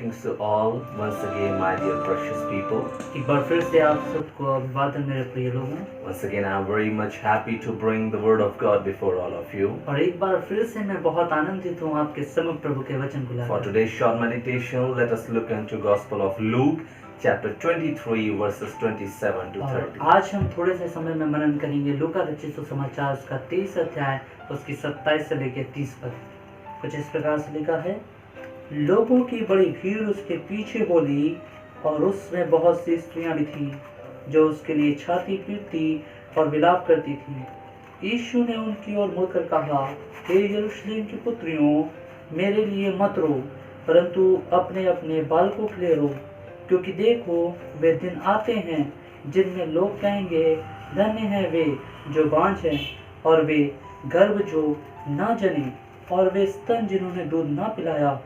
Greetings to all once again, my dear precious people. एक बार फिर से आप सबको अभिवादन मेरे प्रिय लोगों। Once again, I am very much happy to bring the word of God before all of you. और एक बार फिर से मैं बहुत आनंदित हूँ आपके सम्मुख प्रभु के वचन को For locker. today's short meditation, let us look into Gospel of Luke, chapter 23, verses 27 to और 30. आज हम थोड़े से समय में मनन करेंगे लूका रचित सुसमाचार उसका 23 अध्याय उसकी 27 से लेकर 30 पद। कुछ इस प्रकार से लिखा है, लोगों की बड़ी भीड़ उसके पीछे हो ली और उसमें बहुत सी स्त्रियां भी थीं जो उसके लिए छाती पीटती और विलाप करती थीं। यीशु ने उनकी ओर मुड़कर कहा, हे यरूशलेम की पुत्रियों, मेरे लिए मत रो, परंतु अपने अपने बालकों के लिए रो, क्योंकि देखो वे दिन आते हैं जिनमें लोग कहेंगे, धन्य हैं वे जो बांझ हैं और वे गर्भ जो ना जने और वे स्तन जिन्होंने दूध ना पिलाया।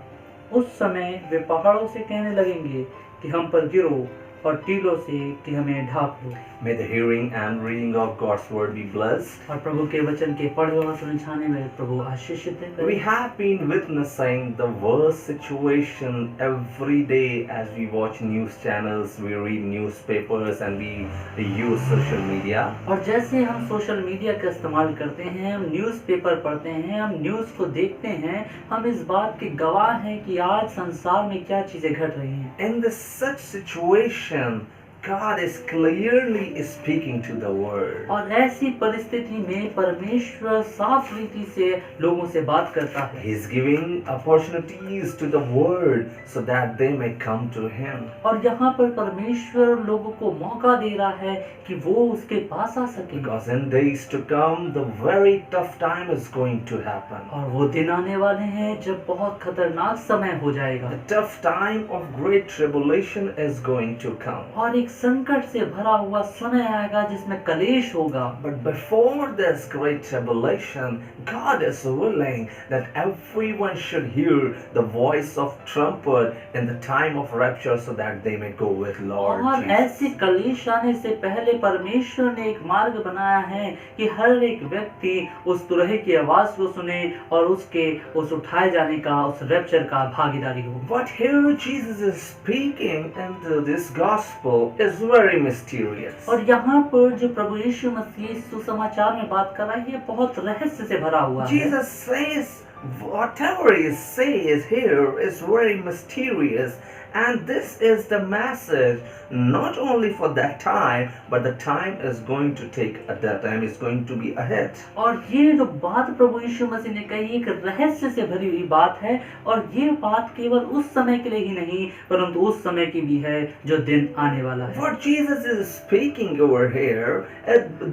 उस समय वे पहाड़ों से कहने लगेंगे कि हम पर गिरो और टीलों से कि हमें ढांप लो। May the hearing and reading of God's word be blessed. और प्रभु के वचन के पढ़े और समझाने में प्रभु आशीषित करें। We have been witnessing the worst situation every day as we watch news channels, we read newspapers and we use social media. और जैसे हम सोशल मीडिया का इस्तेमाल करते हैं, हम न्यूज़पेपर पढ़ते हैं, हम न्यूज़ को देखते हैं, हम इस बात के गवाह हैं कि आज संसार में क्या चीजें घट रही हैं। In this such situation, God is clearly speaking to the world. और ऐसी परिस्थिति में परमेश्वर साफ रीति से लोगों से बात करता है। He is giving opportunities to the world so that they may come to Him. और यहाँ पर परमेश्वर लोगों को मौका दे रहा है कि वो उसके पास आ सके। Because in days to come, the very tough time is going to happen. और वो दिन आने वाले हैं जब बहुत खतरनाक समय हो जाएगा। The tough time of great tribulation is going to come. और एक संकट से भरा हुआ समय आएगा जिसमें कलेश होगा। But before this great tribulation, God is willing that everyone should hear the voice of trumpet in the time of rapture so that they may go with Lord और Jesus. ऐसे कलेश आने से पहले परमेश्वर ने एक मार्ग बनाया है कि हर एक व्यक्ति उस तुरहे की आवाज को सुने और उसके उस उठाए जाने का, उस रैप्चर का भागीदारी हो। But here Jesus is speaking into this gospel is very mysterious. और यहाँ पर जो प्रभु यीशु मसीह सुसमाचार में बात कर रहा है, ये बहुत रहस्य से भरा हुआ है। Jesus says whatever he says here is very mysterious, and this is the message not only for that time, but the time is going to take at that time is going to be ahead. और ये जो बात प्रभु यीशु मसीह ने कही एक रहस्य से भरी हुई बात है, और ये बात केवल उस समय के लिए ही नहीं परंतु उस समय की भी है जो दिन आने वाला है। What Jesus is speaking over here,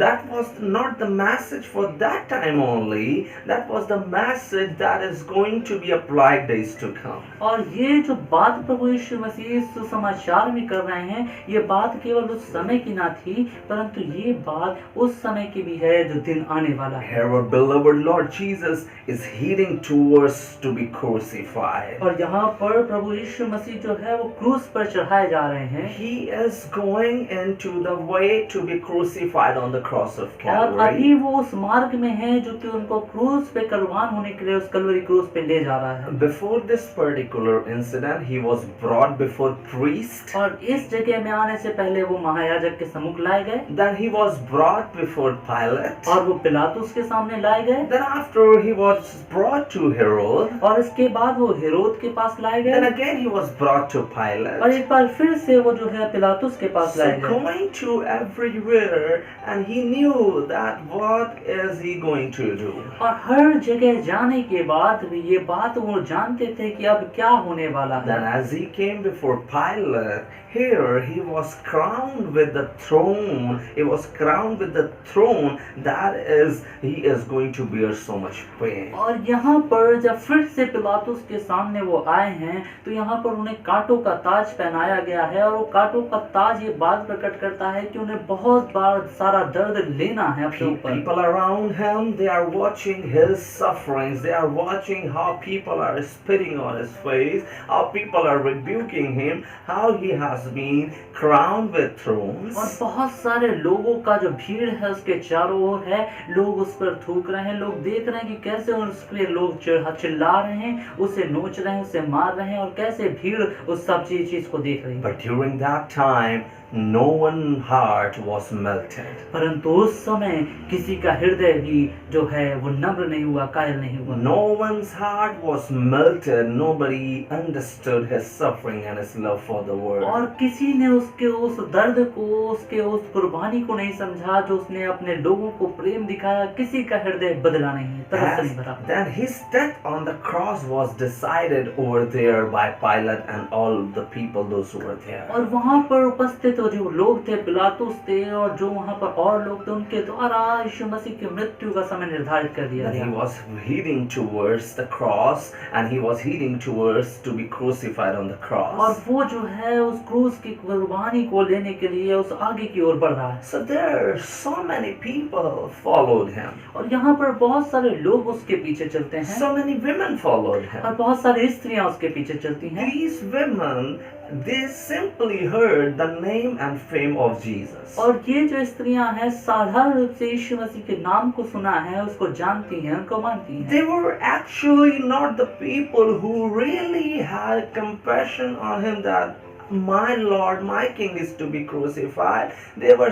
that was not the message for that time only, that was the message that is going to be applied days to come. और ये जो बात प्रभु यीशु मसीह सुसमाचार में कर रहे हैं, ये बात केवल उस समय की ना थी परंतु ये बात उस समय की भी है जो दिन आने वाला है। Here our beloved Lord Jesus is heading towards to be crucified. और यहाँ पर प्रभु यीशु मसीह जो है वो क्रूस पर चढ़ाए जा रहे हैं। He is going into the way to be crucified on the cross of और Calvary. अभी वो उस मार्ग में है जो कि उनको क्रूस पे कुर्बान होने के लिए उस कलवरी क्रूस पे ले जा रहा है। Before this particular incident, he was brought before priest. और इस जगह में आने से पहले वो महायाजक के सम्मुख लाए गए। Then he was brought before Pilate. और वो पिलातुस के सामने लाए गए। Then after he was brought to Herod. और इसके बाद वो हेरोद के पास लाए Then गए। again he was brought to और Pilate. एक बार फिर से वो जो है पिलातुस के पास So लाए गए। going to everywhere, and he knew that what is he going to do. और हर जगह जाने के बाद भी ये बात वो जानते थे कि अब क्या होने वाला Then है। as he came before Pilate, here he was crowned with the throne. He was crowned with the throne that is, he is going to bear so much pain. और यहाँ पर जब फिर से पिलातुस के सामने वो आए हैं तो यहाँ पर उन्हें कांटों का ताज पहनाया गया है। और वो कांटों का ताज ये बात प्रकट करता है कि उन्हें बहुत बार सारा दर्द लेना है अपने ऊपर। People around him, they are watching his sufferings. They are watching how people are spitting on his face, how people are rebuking rebuking him, how he has been crowned with thrones. और बहुत सारे लोगों का जो भीड़ है उसके चारों ओर है, लोग उस पर थूक रहे हैं, लोग देख रहे हैं कि कैसे उस पर लोग चिल्ला रहे हैं, उसे नोच रहे हैं, उसे मार रहे हैं, और कैसे भीड़ उस सब चीज को देख रही है। But during that time, no one's heart was melted. परंतु उस समय किसी का हृदय भी जो है वो नम्र नहीं हुआ, कायल नहीं हुआ। No one's heart was melted. Nobody understood his suffering and his love for the world. और किसी ने उसके उस दर्द को, उसके उस कुर्बानी को नहीं समझा जो उसने अपने लोगों को प्रेम दिखाया। किसी का हृदय बदला नहीं, तरस से नहीं भरा। Then his death on the cross was decided over there by Pilate and all the people those who were there. और वहाँ पर उपस्थित जो लोग थे, पिलातुस थे, और जो वहाँ पर और लोग थे, उनके द्वारा यीशु मसीह की मृत्यु का समय निर्धारित कर दिया That he गया। was heading towards the cross, and he was heading towards to be crucified on the और cross. वो जो है उस क्रूस की कुर्बानी को लेने के लिए उस आगे की ओर बढ़ रहा है। So there so many people followed him. और यहाँ पर बहुत सारे लोग उसके पीछे चलते हैं, So many women followed him. और बहुत सारी स्त्रियां उसके पीछे चलती हैं। These women, they simply heard the name and fame of Jesus. और ये जो स्त्रियां हैं साधारण रूप से यीशु मसीह के नाम को सुना है, उसको जानती हैं, उनको मानती हैं। They were actually not the people who really had compassion on him that my Lord, my King is to be crucified. They were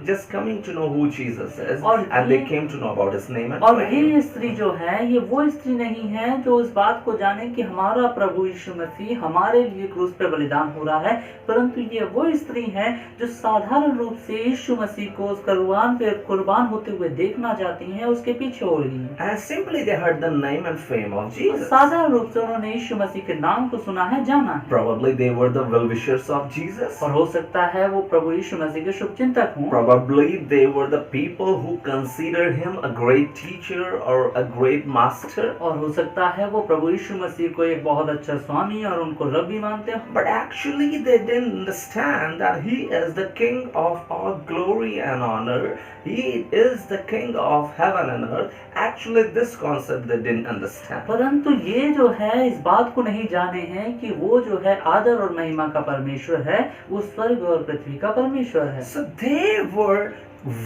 just coming to know who Jesus is, and they came to know about his name and और fame. ये स्त्री जो है, ये वो स्त्री नहीं है जो इस बात को जाने कि हमारा प्रभु यीशु मसीह हमारे लिए क्रूस पे बलिदान हो रहा है, परंतु ये वो स्त्री है जो साधारण रूप से यीशु मसीह को उस कुर्बान पे कुर्बान होते हुए देखना चाहती हैं, उसके पीछे हो रही हैं। And simply they heard the name and fame of Jesus. साधारण रूप से उन्होंने यीशु मसीह के नाम को सुना है, जाना है। Probably they were the well-wishers of Jesus. और हो सकता है वो प्रभु यीशु मसीह के शुभचिंतक हों। Probably they were the people who considered him a great teacher or a great master. और हो सकता है वो प्रभु यीशु मसीह को एक बहुत अच्छा स्वामी और उनको रब्बी मानते हो। But actually they didn't understand that he is the King of all glory and honor. He is the King of heaven and earth. Actually this concept they didn't understand. परंतु ये जो है इस बात को नहीं जाने हैं कि वो जो है आदर और महिमा का परमेश्वर है, वो स्वर्ग और पृथ्वी का परमेश्वर है। So they were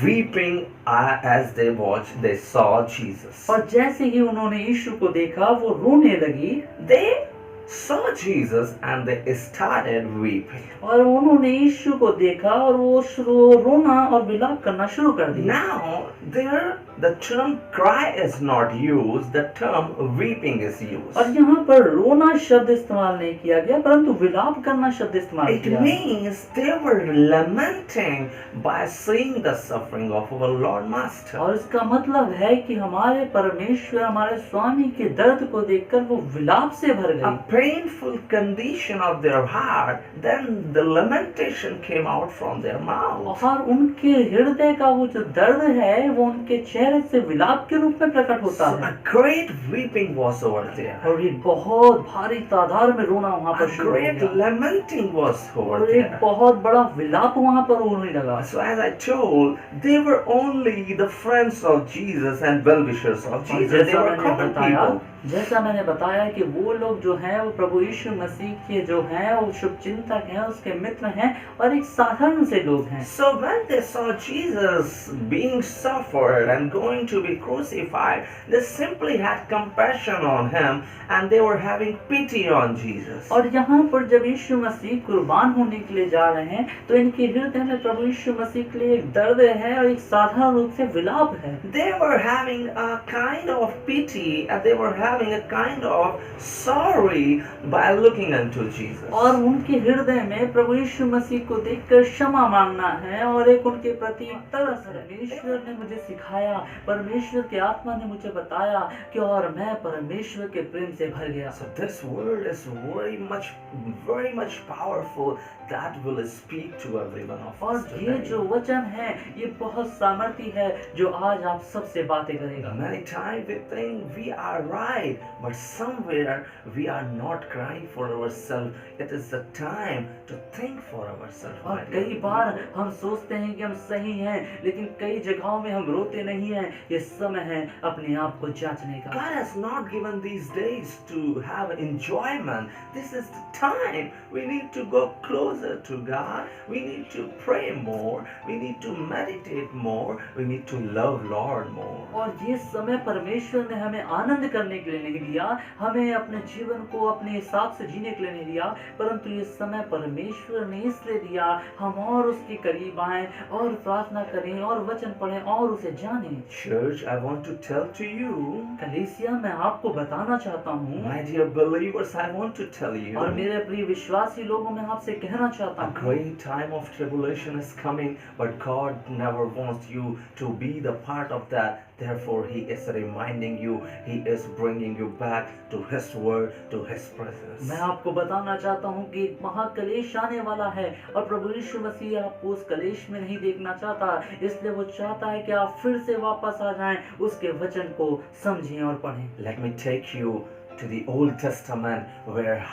weeping as they saw Jesus. और जैसे ही उन्होंने यीशु को देखा वो रोने लगी। They saw Jesus and they started weeping. और उन्होंने यीशु को देखा और वो रोना और विलाप करना शुरू कर दिया। Now there the term cry is not used, the term weeping is used. और यहाँ पर रोना शब्द इस्तेमाल नहीं किया गया, परंतु विलाप करना शब्द इस्तेमाल It किया। means they were lamenting by seeing the suffering of our Lord Master. और इसका मतलब है कि हमारे परमेश्वर, हमारे स्वामी के दर्द को देखकर वो विलाप से भर A गई। painful condition of their heart, then the lamentation came out from their mouth. और उनके हृदय का वो जो दर्द है वो उनके चेहरे से विलाप के रूप में प्रकट होता So है। a great weeping was over there. और एक बहुत भारी तादाद में रोना वहाँ A पर शुरू हो great गया lamenting was over और एक there. बहुत बड़ा विलाप वहाँ पर होने लगा। So as I told, they were only the friends of Jesus and well-wishers of और Jesus. They जैसा were मैंने common बताया people. जैसा मैंने बताया कि वो लोग जो हैं वो प्रभु यीशु मसीह के जो हैं वो शुभचिंतक हैं, उसके मित्र हैं और एक साधारण से लोग हैं। So when they saw Jesus being suffered and going to be crucified, they simply had compassion on him and they were having pity on Jesus. और यहाँ पर जब यीशु मसीह कुर्बान होने के लिए जा रहे हैं तो इनके हृदय में प्रभु यीशु मसीह के लिए एक दर्द है और एक साधारण रूप से विलाप है। They were having a kind of pity and they were having a kind of sorry by looking unto Jesus. और उनके हृदय में प्रभु यीशु मसीह को देखकर क्षमा मांगना है और एक उनके प्रति एक तरस है। परमेश्वर ने मुझे सिखाया, परमेश्वर की आत्मा ने मुझे बताया कि और मैं परमेश्वर के प्रेम से भर गया। So this word is very much powerful that will speak to every one of us और ये today. जो वचन है ये बहुत सामर्थी है जो आज आप सबसे बातें करेगा। Many times we think we are right right, but somewhere we are not crying for ourselves. It is the time to think for ourselves. और my कई dear बार people. हम सोचते हैं कि हम सही हैं, लेकिन कई जगहों में हम रोते नहीं हैं। ये समय है अपने आप को जांचने का। God has not given these days to have enjoyment. This is the time we need to go closer to God. We need to pray more. We need to meditate more. We need to love Lord more. और ये समय परमेश्वर ने हमें आनंद करने के लिए नहीं दिया, हमें अपने जीवन को अपने हिसाब से जीने के लिए नहीं दिया, परंतु ये समय परमेश्वर ने इसलिए दिया हम और उसके करीब आएं और प्रार्थना करें और वचन पढ़ें और उसे जानें। Church, I want to tell to you, कलीसिया, मैं आपको बताना चाहता हूँ my dear believers, I want to tell और you, मेरे प्रिय विश्वासी लोगों, मैं आपसे कहना चाहता a हूँ great time of tribulation is coming, but God never wants you to be the part of that. Therefore, He is reminding you, He is bringing you back to His word, to His presence. मैं आपको बताना चाहता हूँ कि एक महाकलेश आने वाला है और प्रभु यीशु मसीह आपको उस कलेश में नहीं देखना चाहता, इसलिए वो चाहता है कि आप फिर से वापस आ जाएं, उसके वचन को समझें और पढ़ें। Let me take you to the Old Testament, where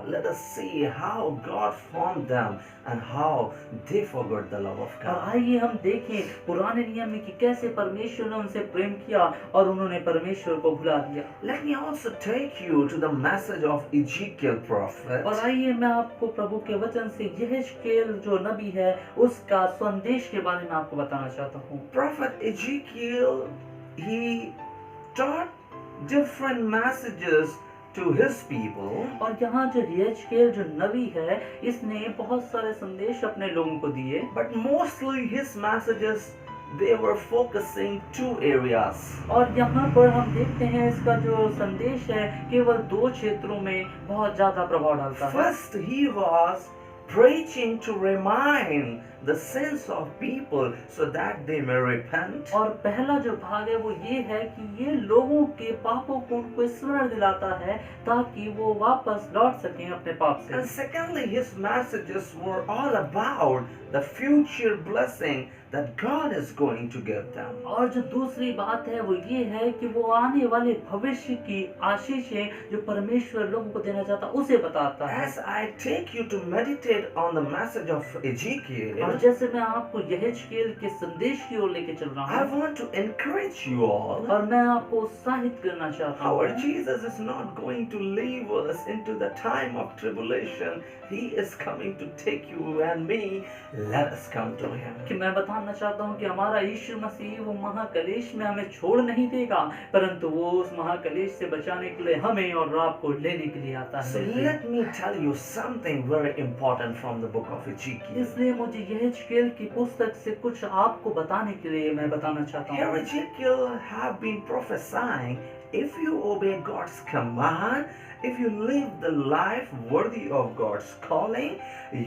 let us see how God formed them and how they forgot the love of और God. आइए हम देखें पुराने नियम में कि कैसे परमेश्वर ने उनसे प्रेम किया और उन्होंने परमेश्वर को भुला दिया। Let me also take you to the message of Ezekiel prophet. और आइए मैं आपको प्रभु के वचन से यहेजकेल जो नबी है उसका संदेश के बारे में आपको बताना चाहता हूँ। Prophet Ezekiel, he taught different messages to his people. और यहाँ जो यहेजकेल जो नबी है, इसने बहुत सारे संदेश अपने लोगों को दिए, But mostly his messages, they were focusing two areas. और यहाँ पर हम देखते हैं इसका जो संदेश है केवल दो क्षेत्रों में बहुत ज्यादा प्रभाव डालता है। First, he was preaching to remind the sins of people so that they may repent. और पहला जो भाग है वो ये है कि ये लोगों के पापों को उनको स्मरण दिलाता है ताकि वो वापस लौट सकें अपने पाप से। And secondly, his messages were all about the future blessing that God is going to give them. और जो दूसरी बात है वो ये है कि वो आने वाले भविष्य की आशीषें जो परमेश्वर लोगों को देना चाहता उसे बताता है। As I take you to meditate on the message of Ezekiel, और जैसे मैं आपको यहेजकेल के संदेश की ओर लेके चल रहा I हूँ want to encourage you all. और मैं आपको उत्साहित करना चाहता Our हूँ। Jesus is not going to leave us into the time of tribulation. He is coming to take you and me. Let us come to Him. कि मैं बताना चाहता हूँ कि हमारा यीशु मसीह वो महाकलेश में हमें छोड़ नहीं देगा, परंतु वो उस महाकलेश से बचाने के लिए हमें और आपको लेने के लिए आता So है। let me tell you something very important from the book of Ezekiel. इसलिए मुझे यहेजकेल की पुस्तक से कुछ आपको बताने के लिए मैं बताना चाहता Here हूँ। Ezekiel have been prophesying, if you obey God's command, if you live the life worthy of God's calling,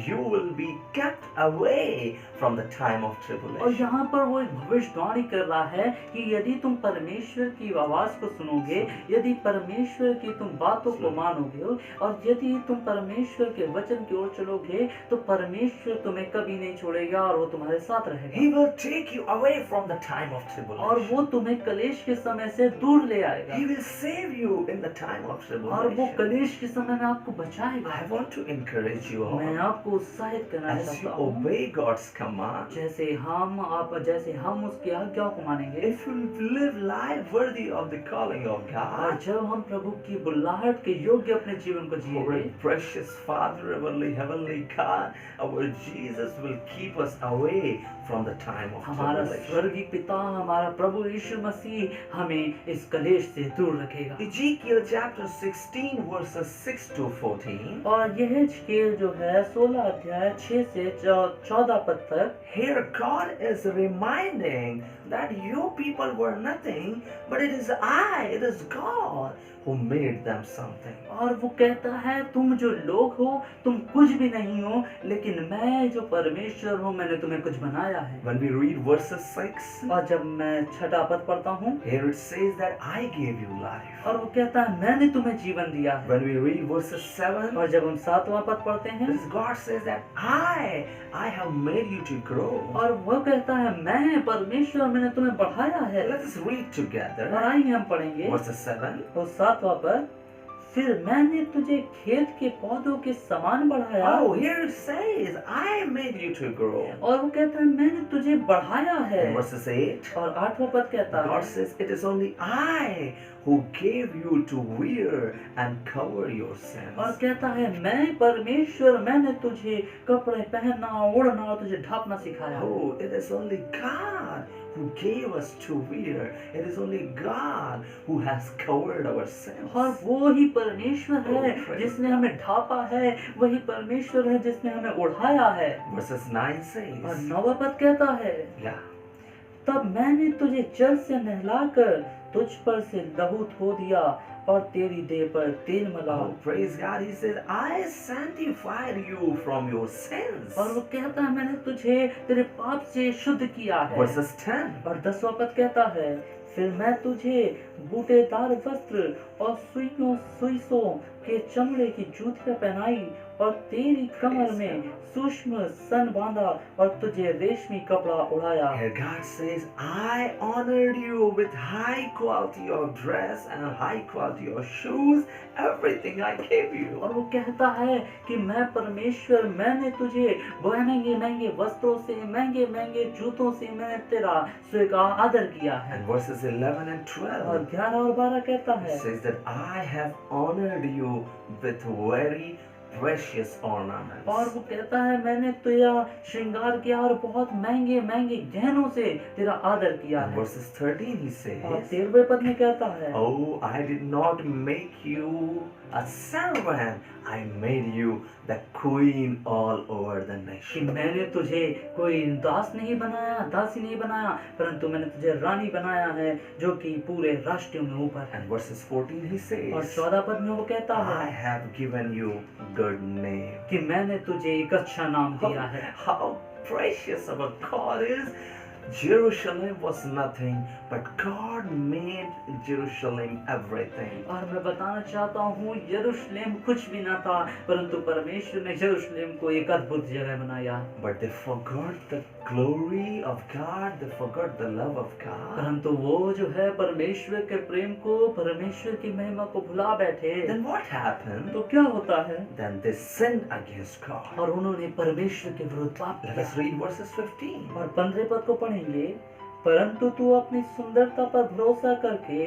you will be kept away from the time of और tribulation. यहाँ पर वो एक भविष्यवाणी कर रहा है कि यदि तुम परमेश्वर की आवाज को सुनोगे, यदि परमेश्वर की तुम बातों को मानोगे और यदि तुम परमेश्वर के वचन की ओर चलोगे तो परमेश्वर तुम्हें कभी नहीं छोड़ेगा और वो तुम्हारे साथ रहेगा। He will take you away from the time of और tribulation. वो तुम्हें कलेश के समय से दूर ले आएगा He will save you in the time of और वो tribulation. कलेश के समय में आपको बचाएगा। I want to encourage you मैं all, आपको उत्साहित करना as you चाहता हूँ, obey God's command, जैसे हम उसकी आज्ञाओं को मानेंगे if you live life worthy of the calling of और God, जब हम प्रभु की बुलाहट के योग्य अपने जीवन को our जिएंगे, precious Father, heavenly God, our Jesus will keep us away from the time of हमारा tribulation. स्वर्गीय पिता, हमारा प्रभु यीशु मसीह हमें इस कलेश से दूर रखेगा। Ezekiel chapter 16 verses 6 to 14. और यहेजकेल जो है 16 अध्याय 6 से 14 पद तक, Here God is reminding that you people were nothing, but it is God who made them something. और वो कहता है तुम जो लोग हो तुम कुछ भी नहीं हो, लेकिन मैं जो परमेश्वर हूँ मैंने तुम्हें कुछ बनाया बढ़ाया है। When we read verses 6, और जब मैं 6 पद पढ़ता हूँ here it says that I gave you life. और वो कहता है मैंने तुम्हें जीवन दिया है। When we read verses 7, और जब हम 7वां पद पढ़ते हैं this God says that I have made you to grow. और वो कहता है मैं परमेश्वर मैंने तुम्हें बढ़ाया है। Let us read और together आइए हम पढ़ेंगे verses 7. तो 7वां पद, फिर मैंने तुझे खेत के पौधों के समान बढ़ाया। Oh, here it says I made you to grow. और वो कहता है मैंने तुझे बढ़ाया है। In verses 8, और 8वां पद कहता God है says it is only I who gave you to wear and cover your और sins. कहता है मैं परमेश्वर मैंने तुझे कपड़े पहनना ओढ़ना और तुझे ढापना सिखाया। Oh, it is only God who gave us to wear. It is only God who has covered our sins. और वो ही परमेश्वर है Oh, praise जिसने हमें ढापा है, वही परमेश्वर है जिसने हमें ओढ़ाया है। Verses 9 और says, 9वां पद कहता है, yeah, तब मैंने तुझे जल से नहलाकर तुझ पर से लहू धो दिया और तेरी देह पर तेल मला। oh, praise God. He says, I sanctified you from your sins. और वो कहता है मैंने तुझे तेरे पाप से शुद्ध किया है। Verses 10, और 10वां पद कहता है, फिर मैं तुझे बूटेदार वस्त्र और सुइसों के चमड़े की जूतियां पहनाई और तेरी कमर में सूक्ष्म सन बांधा और तुझे रेशमी कपड़ा उड़ाया। here God says, I honored you with high quality of dress and high quality of shoes, everything I gave you. और वो कहता है कि मैं परमेश्वर मैंने तुझे महंगे महंगे वस्त्रों से महंगे महंगे जूतों से मैंने तेरा स्वीकार आदर किया है। And verses 11 and 12, और 11 और 12 कहता है, it says that I have honored you with very precious ornaments. और वो कहता है मैंने तेरा श्रृंगार किया और बहुत महंगे महंगे गहनों से तेरा आदर किया And है। verses 13 he और says, 13वें पद में कहता है, Oh, I did not make you a servant, I made you the queen all over the कि nation. मैंने तुझे कोई दास नहीं बनाया दासी नहीं बनाया परंतु मैंने तुझे रानी बनाया है जो कि पूरे राष्ट्रों में ऊपर है। And verses 14 he और says, 14 पद में वो कहता I है have given you good name. कि मैंने तुझे एक अच्छा नाम दिया है। How precious our God is. Jerusalem was nothing, but God made Jerusalem everything. और मैं बताना चाहता हूँ यरूशलेम कुछ भी ना था परंतु परमेश्वर ने यरूशलेम को एक अद्भुत जगह बनाया। But they forgot the glory of God, they forgot the love of God. परंतु वो जो है परमेश्वर के प्रेम को परमेश्वर की महिमा को भुला बैठे। Then what happened? तो क्या होता है? Then they sinned against God. और उन्होंने परमेश्वर के विरुद्ध पाप Let किया। us read verses 15. और 15 पद को पढ़ेंगे, परंतु तू अपनी सुंदरता पर भरोसा करके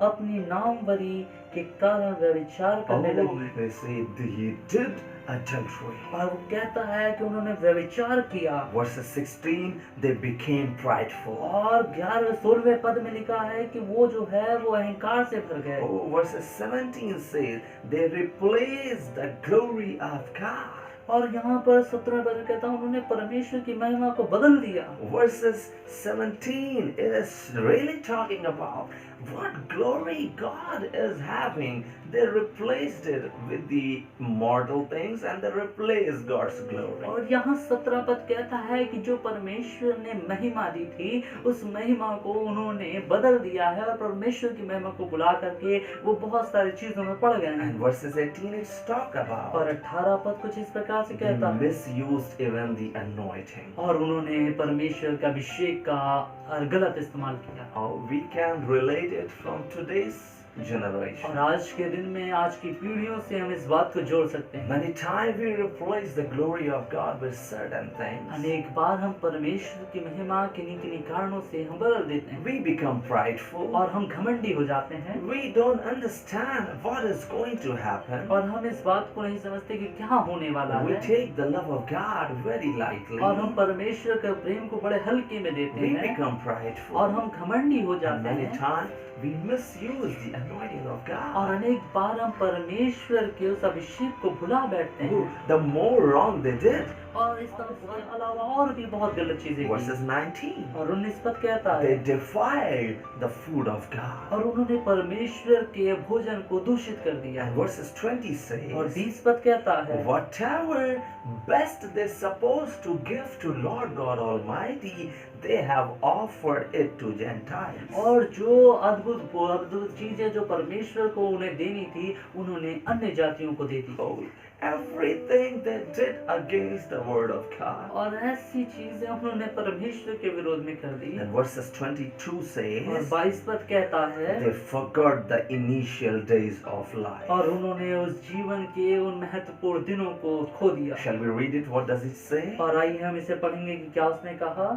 अपनी नामवरी के कारण व्यभिचार करने Oh, लगी। they say he did adultery. और वो कहता है कि उन्होंने व्यभिचार किया। Verses 16, they became prideful. और 16वें पद में लिखा है कि वो जो है वो अहंकार से भर गए। Oh, verses 17 says they replaced the glory of God. और यहाँ पर 17वें पद में कहता है उन्होंने परमेश्वर की महिमा को बदल दिया। Verses 17 is really talking about what glory God is having. They replaced it with the mortal things and they replaced God's glory. और यहाँ 17 पद कहता है कि जो परमेश्वर ने महिमा दी थी उस महिमा को उन्होंने बदल दिया है और परमेश्वर की महिमा को बुला करके वो बहुत सारी चीजों में पड़ गए हैं। And verses 18 it's talk about और 18 पद कुछ इस प्रकार से they कहता है, misused even the anointing. और उन्होंने परमेश्वर का अभिषेक का गलत इस्तेमाल किया। We can relate it from today's generation. और आज के दिन में आज की पीढ़ियों से हम इस बात को जोड़ सकते हैं। Many times we replace the glory of God with certain things. अनेक बार हम परमेश्वर की महिमा किन्हीं किन्हीं कारणों से हम बदल देते हैं We become prideful. और हम घमंडी हो जाते हैं We don't understand what is going to happen. और हम इस बात को नहीं समझते कि क्या होने वाला We है take the love of God very lightly. और हम परमेश्वर के प्रेम को बड़े हल्के में देते We हैं become prideful. और हम घमंडी हो And जाते many हैं times we misuse the anointing of और God. अनेक बार हम परमेश्वर के उस अभिषेक को भुला बैठते हैं The more wrong they did. और इस तरह के अलावा और भी बहुत गलत चीजें Verses की 19. और 19 पद कहता They है defiled the food of God. और उन्होंने परमेश्वर के भोजन को दूषित कर दिया And verses 20 और says, 20 पद कहता है whatever best they're supposed to give to Lord God Almighty, they have offered it to Gentiles. और जो अद्भुत अद्भुत चीजें जो परमेश्वर को उन्हें देनी थी उन्होंने अन्य जातियों को दे दी Oh, everything they did against the word of God. और ऐसी चीजें उन्होंने परमेश्वर के विरोध में कर दी And verses 22 और says, 22 पद कहता है they forgot the initial days of life. और उन्होंने उस जीवन के उन महत्वपूर्ण दिनों को खो दिया Shall we read it? What does it say? और आइए हम इसे पढ़ेंगे कि क्या उसने कहा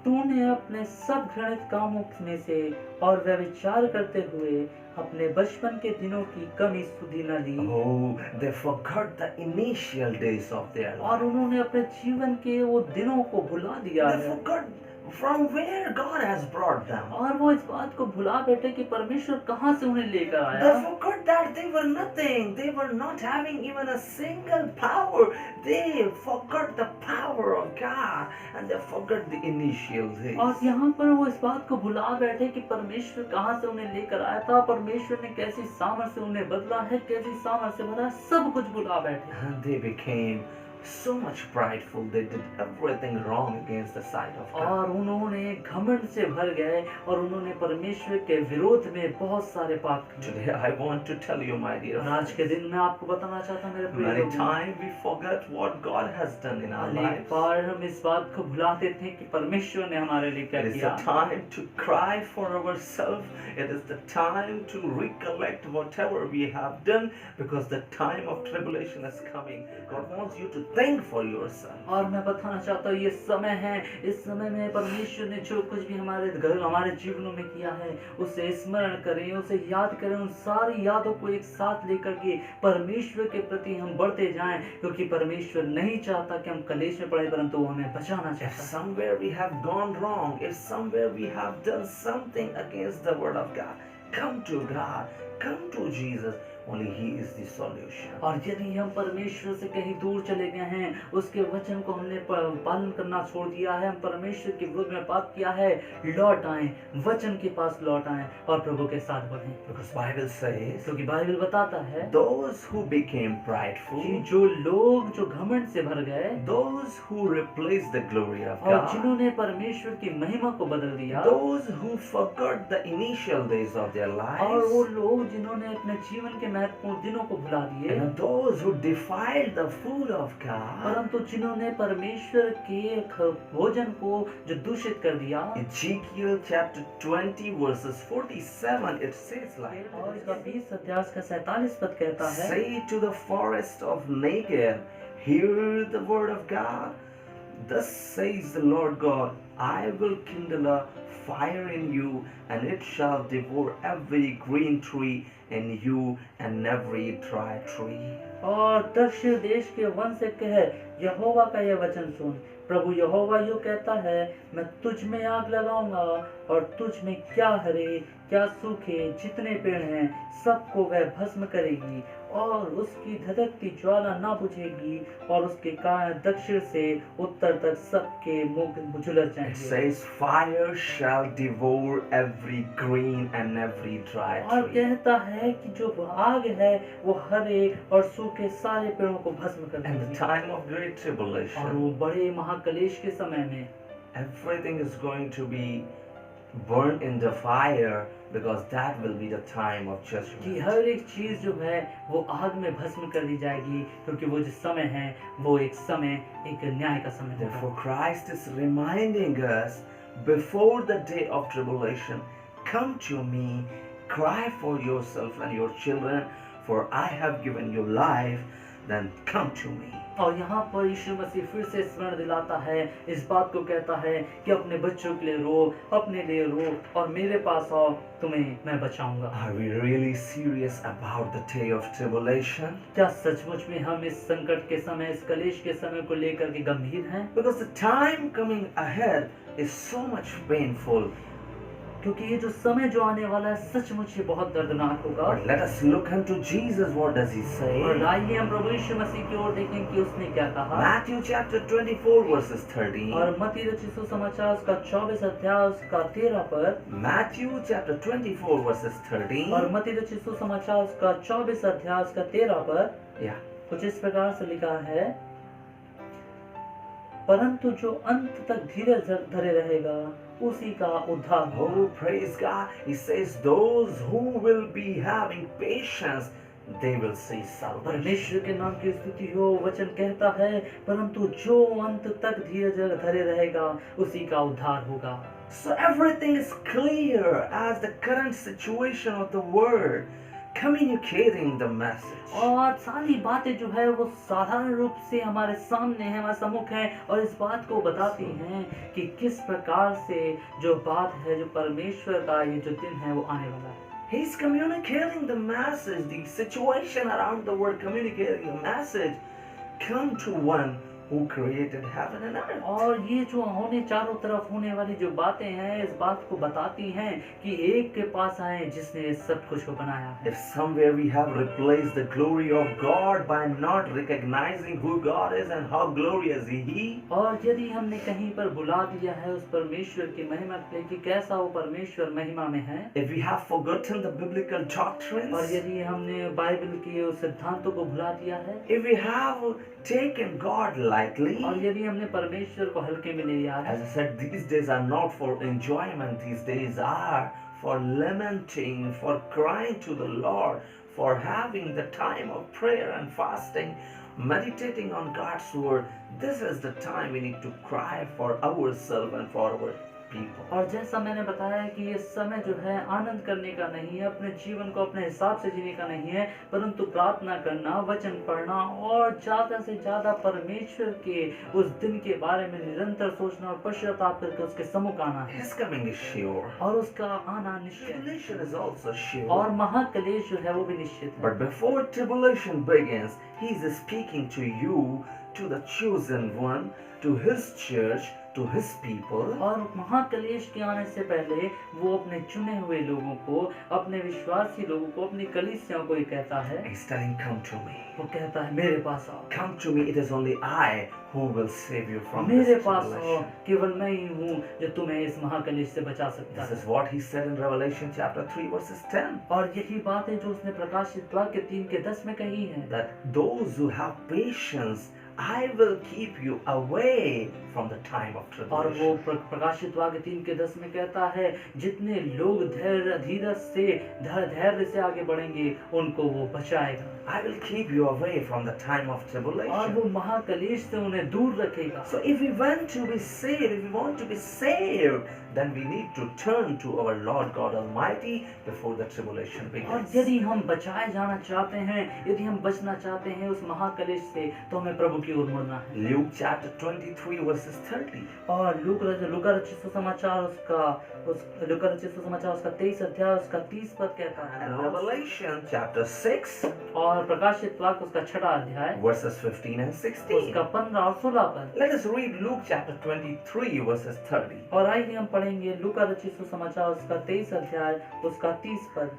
तूने अपने सब घृणित कामों में से और व्यभिचार करते हुए अपने बचपन के दिनों की कमी सुधि न ली Oh, they forgot the initial days of their और life. उन्होंने अपने जीवन के वो दिनों को भुला दिया They है forgot from where God has brought them. और वो इस बात को भुला बैठे कि परमेश्वर कहाँ से उन्हें लेकर They आया forgot that they were nothing. They were not having even a single power. They forgot the power of God and they forgot the initial days. और यहाँ पर वो इस बात को भुला बैठे कि परमेश्वर कहाँ से उन्हें लेकर आया था परमेश्वर ने कैसी सामर्थ से उन्हें बदला है कैसी सामर्थ से भरा है, सब कुछ भुला बैठे And they became so much prideful. They did everything wrong against the sight of God. और उन्होंने घमंड से भर गए और उन्होंने परमेश्वर के विरोध में बहुत सारे पाप किए Today I want to tell you, my dear और आज के friends, दिन मैं आपको बताना चाहता हूँ मेरे प्रिय many लोगों, times we forget what God has done in our अनेक lives. बार हम इस बात को भुला देते हैं कि परमेश्वर ने हमारे लिए क्या It is the किया time to cry for ourselves. It is the time to recollect whatever we have done because the time of tribulation is coming. God wants you to think for yourself. और मैं बताना चाहता हूँ ये समय है इस समय में परमेश्वर ने जो कुछ भी हमारे घर हमारे जीवनों में किया है उसे स्मरण करें उसे याद करें उन सारी यादों को एक साथ लेकर के परमेश्वर के प्रति हम बढ़ते जाएं क्योंकि परमेश्वर नहीं चाहता कि हम कलेश में पड़े परंतु वो हमें बचाना If चाहता है somewhere we have gone wrong, if somewhere we have done something against the word of God, come to God, come to Jesus. Only He is the solution. और यदि हम परमेश्वर से कहीं दूर चले गए हैं उसके वचन को हमने पालन करना छोड़ दिया है हम परमेश्वर के विरोध में पाप किया है लौट आए वचन के पास लौट आए और प्रभु के साथ बढ़ें Because Bible says, क्योंकि बाइबल बताता है those who became कि prideful, जो लोग जो घमंड से भर गए those who replaced the glory of और God, जिन्होंने परमेश्वर की महिमा को बदल दिया those who forgot the initial days of their और वो lives, लोग जिन्होंने अपने जीवन के महत्वपूर्ण दिनों को भुला दिए and those who defiled the food of God. परंतु जिन्होंने परमेश्वर के भोजन को जो दूषित कर दिया Ezekiel chapter 20 verses 47, it says like और इसका 20 अध्याय का 47 पद कहता है Say to the forest of Negev, hear the word of God. Thus says the Lord God, I will kindle a fire in you, and it shall devour every green tree in you and every dry tree. और दक्षिण देश के one से कह यहोवा का यह वचन सुन प्रभु यहोवा यूं कहता है मैं तुझ में आग लगाऊंगा और तुझ में क्या हरे क्या सूखे जितने पेड़ हैं सबको वह भस्म करेगी और उसकी धधकती ज्वाला ना बुझेगी और उसके कारण दक्षिण से उत्तर तक सबके मुख झुलस It जाएंगे says, fire shall devour every green and every dry और tree. कहता है कि जो आग है वो हरे और सूखे सारे पेड़ों को भस्म कर And the देगी time of great और tribulation, वो बड़े महाकलेश के समय में everything is going to be burned in the fire because that will be the time of कि judgment. हर एक चीज जो है वो आग में भस्म कर दी जाएगी क्योंकि वो जो समय है वो एक समय एक न्याय का समय Therefore, होगा Christ is reminding us before the day of tribulation, come to me, cry for yourself and your children, for I have given you life, then come to me. और यहाँ पर यीशु मसीह फिर से स्मरण दिलाता है इस बात को कहता है कि अपने बच्चों के लिए रो अपने लिए रो और मेरे पास आओ तुम्हें मैं बचाऊंगा Are we really serious about the day of tribulation? क्या सचमुच में हम इस संकट के समय इस कलेश के समय को लेकर के गंभीर हैं Because the time coming ahead is so much painful. क्योंकि ये जो समय जो आने वाला है सचमुच ये बहुत दर्दनाक होगा। But let us look unto Jesus. What does he say? और आइए हम प्रभु यीशु मसीह की ओर देखें कि उसने क्या कहा। Matthew chapter 24 verses 13. और मत्ती रचित सुसमाचार उसका 24 अध्याय उसका 13 पद। Matthew chapter 24 verses 13. और मत्ती रचित सुसमाचार उसका 24 अध्याय उसका 13 पद Yeah. कुछ इस प्रकार से लिखा है, परंतु जो अंत तक धीरज धरे रहेगा उसी का उद्धार होगा। Oh, praise God. He says, those who will be having patience, they will see salvation. परमेश्वर के नाम की स्तुति हो। वचन कहता है, परंतु जो अंत तक धीरज धरे रहेगा उसी का उद्धार होगा। So everything is clear as the current situation of the world, communicating the message. और सारी बातें जो है वो साधारण रूप से हमारे सामने है, हमारे सम्मुख है और इस बात को बताती हैं कि किस प्रकार से जो बात है, जो परमेश्वर का ये जो दिन है वो आने वाला है। He's communicating the message, the situation around the world, communicating the message. Come to one who created heaven and earth. और ये जो होने चारों तरफ होने वाली जो बातें हैं इस बात को बताती हैं कि एक के पास आए जिसने सब कुछ को बनाया है। If somewhere we have replaced the glory of God by not recognizing who God is and how glorious He, और यदि हमने कहीं पर बुला दिया है उस परमेश्वर की महिमा के लिए कि कैसा वो परमेश्वर महिमा में है, if we have forgotten the biblical और doctrines, यदि हमने बाइबल के उस सिद्धांतों को भुला दिया है, if we have taken God lightly, और यदि हमने परमेश्वर को हल्के में ले लिया है, as I said, these days are not for enjoyment, these days are for lamenting, for crying to the Lord, for having the time of prayer and fasting, meditating on God's word. This is the time we need to cry for ourselves and for our people. और जैसा मैंने बताया कि ये समय जो है आनंद करने का नहीं है, अपने जीवन को अपने हिसाब से जीने का नहीं है, परंतु प्रार्थना करना, वचन पढ़ना और ज्यादा से ज्यादा परमेश्वर के उस दिन के बारे में निरंतर सोचना और पश्चाताप करके उसके सम्मुख आना है। His coming is sure. और उसका आना निश्चित है। Tribulation is also sure. और महाक्लेश जो है वो भी निश्चित है। But before tribulation begins, He is speaking to you, to the chosen one, to His church, to His people. और महाक्लेश के आने से पहले वो अपने चुने हुए लोगों को, अपने विश्वासी लोगों को, अपनी कलीसियाओं को ये कहता है, He's telling, come to me. वो कहता है मेरे पास आओ, Come to me, it is only I who will save you from this मेरे पास आओ, tribulation. केवल मैं ही हूँ जो तुम्हें इस महाक्लेश से बचा सकता This है। is what He said in Revelation chapter 3 verses 10. और यही बात है जो उसने प्रकाशित वाक्य 3 के 10 में कही है, That those who have patience, I will keep you away from the time of और वो tribulation. प्रकाशित वाक्य 3 के 10 में कहता है, जितने लोग धीरज से धैर्य से आगे बढ़ेंगे उनको वो बचाएगा I will keep you away from the time of और tribulation. वो महाक्लेश से उन्हें दूर रखेगा। So if we want to be saved, if we want to be saved, then we need to turn to our Lord God Almighty before the tribulation और begins. यदि हम बचाए जाना चाहते हैं, यदि हम बचना चाहते हैं उस महाक्लेश से, तो हमें प्रभु की ओर मुड़ना है। Luke chapter 23 verses 30. और लूका रचित सुसमाचार उसका 23 अध्याय उसका 30 पद कहता है, And Revelation chapter 6 और प्रकाशित वाक्य उसका 6 अध्याय verses 15 and 16. उसका 15 और 16 पद। Let us read Luke chapter 23 verses 30. और आइए हम पढ़ेंगे लूका रचित सुसमाचार उसका 23 अध्याय उसका 30 पद।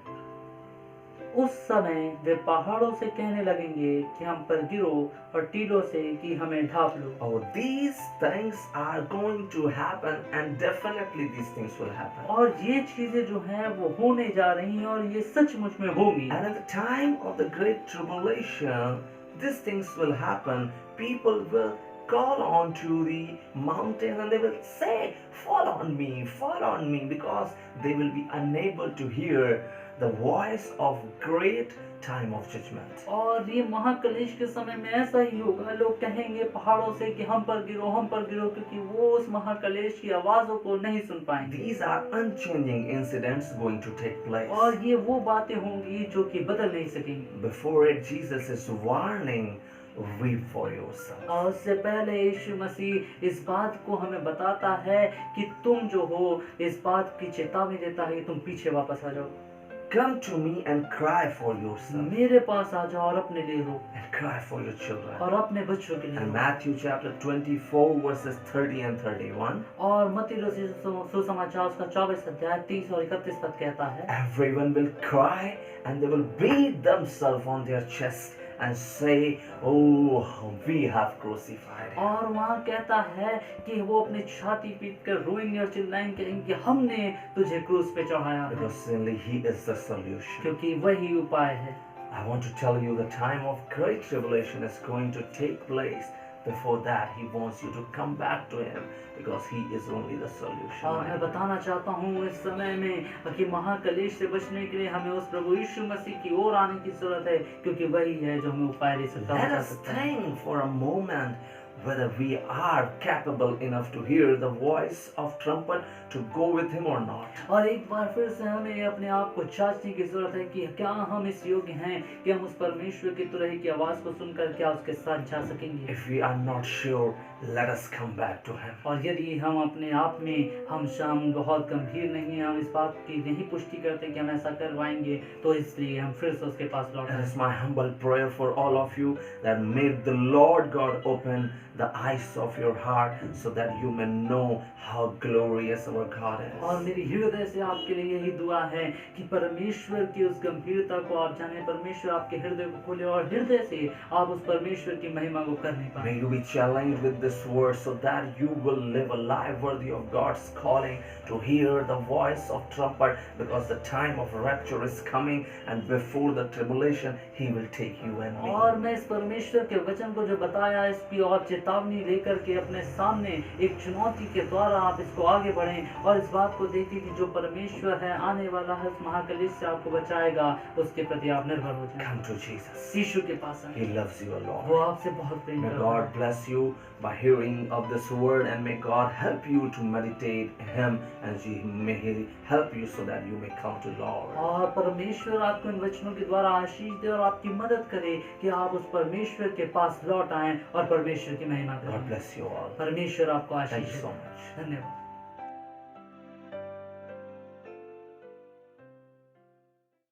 उस समय वे पहाड़ों से कहने लगेंगे कि हम पर गिरो और टीलों से कि हमें ढाप लो। Oh, these things are going to happen, and definitely these things will happen. और ये चीजें जो हैं वो होने जा रही हैं और ये सचमुच में होगी। And at the time of the great tribulation, these things will happen. People will call on to the mountains and they will say, fall on me, because they will be unable to hear the voice of great time of judgment. और ये महाक्लेश के समय में ऐसा ही होगा, लोग कहेंगे पहाड़ों से कि हम पर गिरो, क्योंकि वो उस महाक्लेश की आवाजों को नहीं सुन पाएंगे। These are unchanging incidents going to take place. और ये वो बातें होंगी जो कि बदल नहीं सकेंगी। Before it, Jesus is warning, weep for yourself. और उससे पहले यीशु मसीह इस बात को हमें बताता है कि तुम जो हो, इस बात की चेतावनी देता है कि तुम पीछे वापस आ जाओ। come to me and cry for yourself मेरे पास आ जाओ और अपने लिए रो and cry for your children. और अपने बच्चों के लिए And row. Matthew chapter 24 verses 30 and 31. और मत्ती रचित सुसमाचार उसका 24 अध्याय 30 और 31 पद कहता है, Everyone will cry and they will beat themselves on their chest and say, oh, we have crucified him. और वहाँ कहता है कि वो अपनी छाती पीट कर रोएंगे और चिल्लाएंगे, कहेंगे हमने तुझे क्रूस पे चढ़ाया है, Because only he is the solution. क्योंकि वही उपाय है। I want to tell you the time of great tribulation is going to take place. Before that, he wants you to come back to him because he is only the solution. और मैं बताना चाहता हूँ इस समय में कि महाकलेश से बचने के लिए हमें उस प्रभु यीशु मसीह की ओर आने की जरूरत है, क्योंकि वही है जो हमें उपाय दे सकता है, Let बचा us सकता है। think for a moment whether we are capable enough to hear the voice of trumpet to go with him or not. और एक बार फिर से हमें अपने आप को जांचने की जरूरत है कि क्या हम इस योग्य हैं कि हम उस परमेश्वर की तुरही की आवाज को सुनकर क्या उसके साथ जा सकेंगे। If we are not sure, let us come back to him. और यदि हम अपने आप में हम बहुत गंभीर नहीं हैं, हम इस बात की नहीं पुष्टि करते कि हम ऐसा कर पाएंगे, तो इसलिए हम फिर से उसके पास लौट That आए। is my humble prayer for all of you, that may the Lord God open the eyes of your heart so that you may know how glorious our God is. और मेरी हृदय से आपके लिए यही दुआ है कि परमेश्वर की उस गंभीरता को आप जाने, परमेश्वर आपके हृदय को खोले और हृदय से आप उस परमेश्वर की महिमा को करने पाएं। May you be challenged with this word so that you will live a life worthy of God's calling to hear the voice of trumpet, because the time of rapture is coming and before the tribulation he will take you and me. और मैं इस परमेश्वर के वचन को जो बताया इसकी और चेतावनी लेकर के अपने सामने एक चुनौती के द्वारा आप इसको आगे बढ़ें और इस बात को देखें कि जो परमेश्वर है आने वाला है उस महाकलेश से आपको बचाएगा, उसके प्रति आप निर्भर हो जाएं। Come to Jesus. यीशु के पास आएं। He loves you a lot. वो आपसे बहुत प्रेम May करता है। God bless you by hearing of this word, and may God help you to meditate him, and may he help you so that you may come to Lord. और परमेश्वर आपको इन वचनों के द्वारा आशीष दे और आपकी मदद करे कि आप उस परमेश्वर के पास लौट आएं और परमेश्वर की महिमा God करें। bless you all. परमेश्वर आपको Thank Ashish you so they. much. धन्यवाद।